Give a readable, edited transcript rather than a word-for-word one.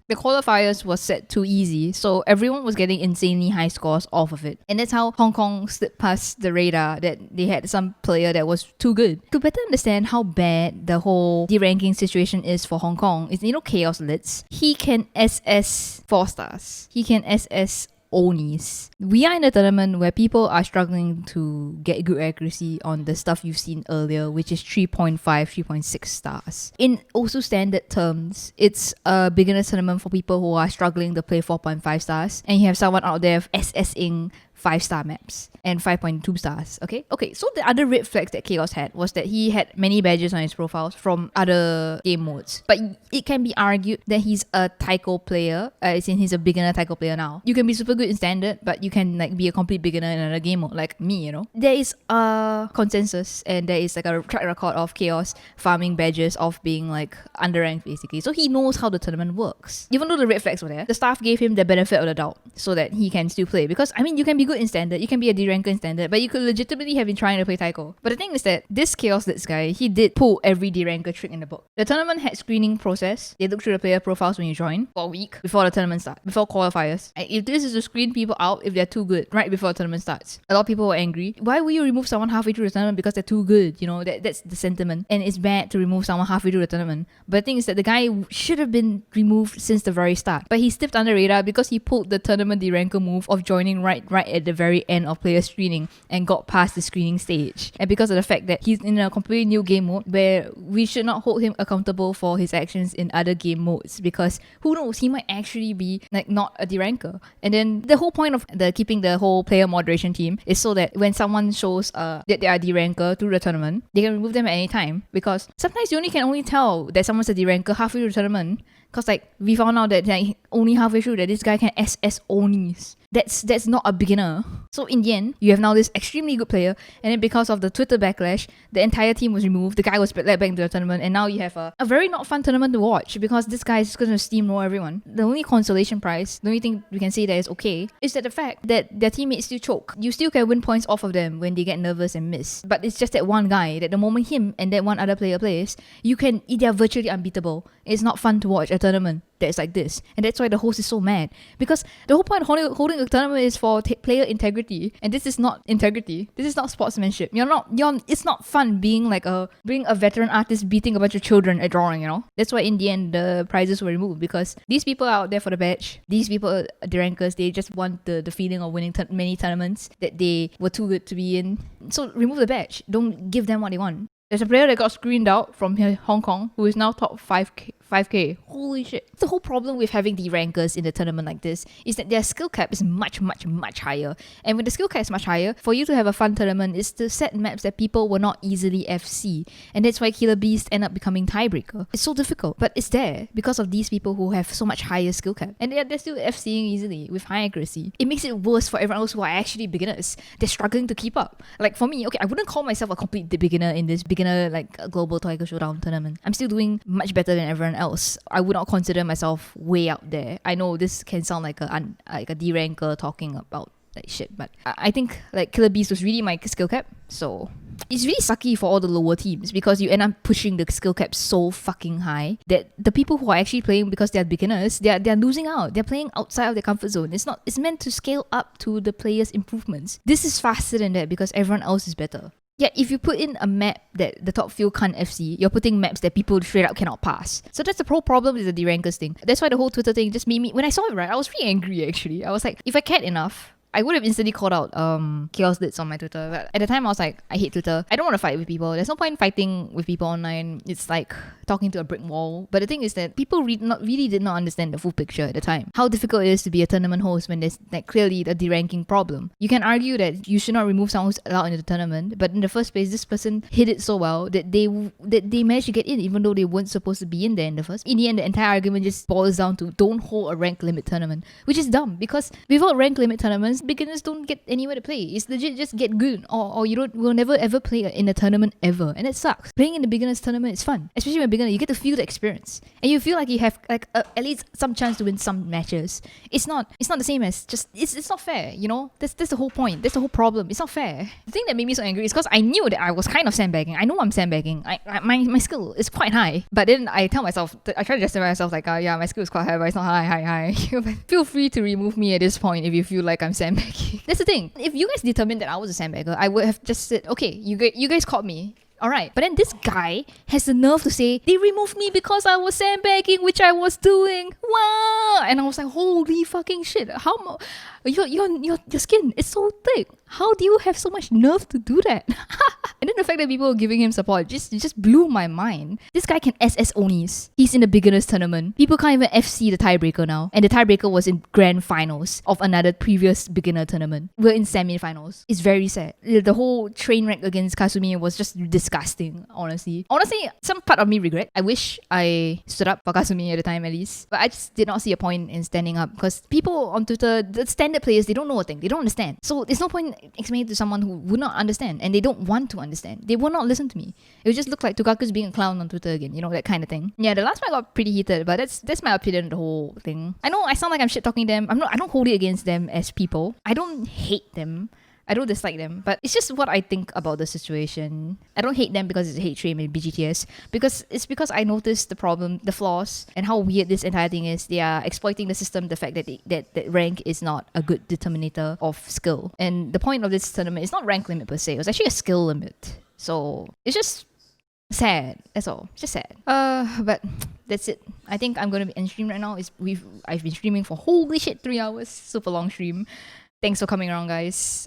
The qualifiers was set too easy, so everyone was getting insanely high scores off of it. And that's how Hong Kong slipped past the radar, that they had some player that was too good. To better understand how bad the whole deranking situation is for Hong Kong, is Chaos Litz. He can SS 4 stars. He can SS Onis. We are in a tournament where people are struggling to get good accuracy on the stuff you've seen earlier, which is 3.5, 3.6 stars. In also standard terms, it's a beginner tournament for people who are struggling to play 4.5 stars, and you have someone out there SSing 5-star maps and 5.2 stars. Okay, so the other red flags that Chaos had was that he had many badges on his profiles from other game modes, but it can be argued that he's a Taiko player, as in he's a beginner Taiko player now. You can be super good in standard, but you can like be a complete beginner in another game mode, like me, There is a consensus, and there is like a track record of Chaos farming badges of being like underranked basically, so he knows how the tournament works. Even though the red flags were there, the staff gave him the benefit of the doubt so that he can still play, because I mean, you can be good in standard, you can be a deranker in standard, but you could legitimately have been trying to play Taiko. But the thing is that this Chaos Litz guy, he did pull every deranker trick in the book. The tournament had screening process. They look through the player profiles when you join for a week before the tournament starts, before qualifiers. And if this is to screen people out if they're too good right before the tournament starts, a lot of people were angry. Why would you remove someone halfway through the tournament because they're too good? That's the sentiment, and it's bad to remove someone halfway through the tournament. But the thing is that the guy should have been removed since the very start, but he slipped under radar because he pulled the tournament deranker move of joining right at the very end of player screening and got past the screening stage, and because of the fact that he's in a completely new game mode where we should not hold him accountable for his actions in other game modes, because who knows, he might actually be like not a deranker. And then the whole point of keeping the whole player moderation team is so that when someone shows that they are deranker through the tournament, they can remove them at any time, because sometimes you can only tell that someone's a deranker halfway through the tournament, because like we found out that like, only halfway through that this guy can SS Onis. That's not a beginner. So in the end, you have now this extremely good player, and then because of the Twitter backlash, the entire team was removed. The guy was let back into the tournament, and now you have a very not fun tournament to watch, because this guy is going to steamroll everyone. The only consolation prize, the only thing we can say that is okay, is that the fact that their teammates still choke. You still can win points off of them when they get nervous and miss. But it's just that one guy, that the moment him and that one other player plays, they're virtually unbeatable. It's not fun to watch a tournament that's like this, and that's why the host is so mad, because the whole point of holding a tournament is for player integrity, and this is not integrity. This is not sportsmanship. It's not fun being a veteran artist beating a bunch of children at drawing. That's why in the end the prizes were removed, because these people are out there for the badge. These people are the rankers. They just want the feeling of winning many tournaments that they were too good to be in. So remove the badge. Don't give them what they want. There's a player that got screened out from Hong Kong who is now top 5k. Holy shit. The whole problem with having the rankers in a tournament like this is that their skill cap is much, much, much higher. And when the skill cap is much higher, for you to have a fun tournament is to set maps that people will not easily FC. And that's why Killer Beast end up becoming tiebreaker. It's so difficult, but it's there because of these people who have so much higher skill cap. And they're still FCing easily with high accuracy. It makes it worse for everyone else who are actually beginners. They're struggling to keep up. Like for me, okay, I wouldn't call myself a complete beginner in this global Tiger Showdown tournament. I'm still doing much better than everyone else. I would not consider myself way out there. I know this can sound like a deranker talking about like shit, but I think like Killer Beast was really my skill cap, so it's really sucky for all the lower teams, because you end up pushing the skill cap so fucking high that the people who are actually playing because they're beginners, they're losing out. They're playing outside of their comfort zone. It's meant to scale up to the players' improvements. This is faster than that because everyone else is better. Yeah, if you put in a map that the top few can't FC, you're putting maps that people straight up cannot pass. So that's the whole problem with the derankers thing. That's why the whole Twitter thing just made me, when I saw it, right, I was really angry actually. I was like, if I cared enough, I would have instantly called out Chaos Litz on my Twitter. But at the time I was like, I hate Twitter. I don't want to fight with people. There's no point fighting with people online. It's like talking to a brick wall. But the thing is that people really did not understand the full picture at the time. How difficult it is to be a tournament host when there's like clearly a deranking problem. You can argue that you should not remove someone who's allowed into the tournament, but in the first place, this person hit it so well that they managed to get in even though they weren't supposed to be in there in the first. In the end, the entire argument just boils down to don't hold a rank limit tournament, which is dumb, because without rank limit tournaments, beginners don't get anywhere to play. It's legit just get good, or you will never ever play in a tournament ever, and it sucks. Playing in the beginners tournament is fun, especially when beginner. You get to feel the experience, and you feel like you have like at least some chance to win some matches. It's not the same as just it's not fair. You know, that's the whole point. That's the whole problem. It's not fair. The thing that made me so angry is because I knew that I was kind of sandbagging. I know I'm sandbagging. My skill is quite high, but then I tell myself, I try to justify myself like, yeah, my skill is quite high, but it's not high. Feel free to remove me at this point if you feel like I'm sandbagging. That's the thing. If you guys determined that I was a sandbagger, I would have just said, okay, you guys caught me. Alright, but then this guy has the nerve to say they removed me because I was sandbagging, which I was doing. Wow! And I was like, holy fucking shit! How your skin is so thick. How do you have so much nerve to do that? And then the fact that people were giving him support just blew my mind. This guy can SS Onis. He's in the beginners tournament. People can't even FC the tiebreaker now, and the tiebreaker was in grand finals of another previous beginner tournament. We're in semi-finals. It's very sad. The whole train wreck against Kasumi was just disgusting, honestly. Honestly, some part of me regret. I wish I stood up for Kasumi at the time at least. But I just did not see a point in standing up because people on Twitter, the standard players, they don't know a thing. They don't understand. So there's no point explaining to someone who would not understand, and they don't want to understand. They will not listen to me. It would just look like Tukaku's being a clown on Twitter again, you know, that kind of thing. Yeah, the last fight got pretty heated, but that's my opinion on the whole thing. I know I sound like I'm shit talking them. I don't hold it against them as people. I don't hate them. I don't dislike them, but it's just what I think about the situation. I don't hate them because it's a hate train in BGTS, because I noticed the problem, the flaws, and how weird this entire thing is. They are exploiting the system, the fact that that rank is not a good determinator of skill. And the point of this tournament is not rank limit per se, it was actually a skill limit. So it's just sad. That's all. It's just sad. But that's it. I think I'm gonna be end stream right now. I've been streaming for holy shit 3 hours. Super long stream. Thanks for coming around, guys.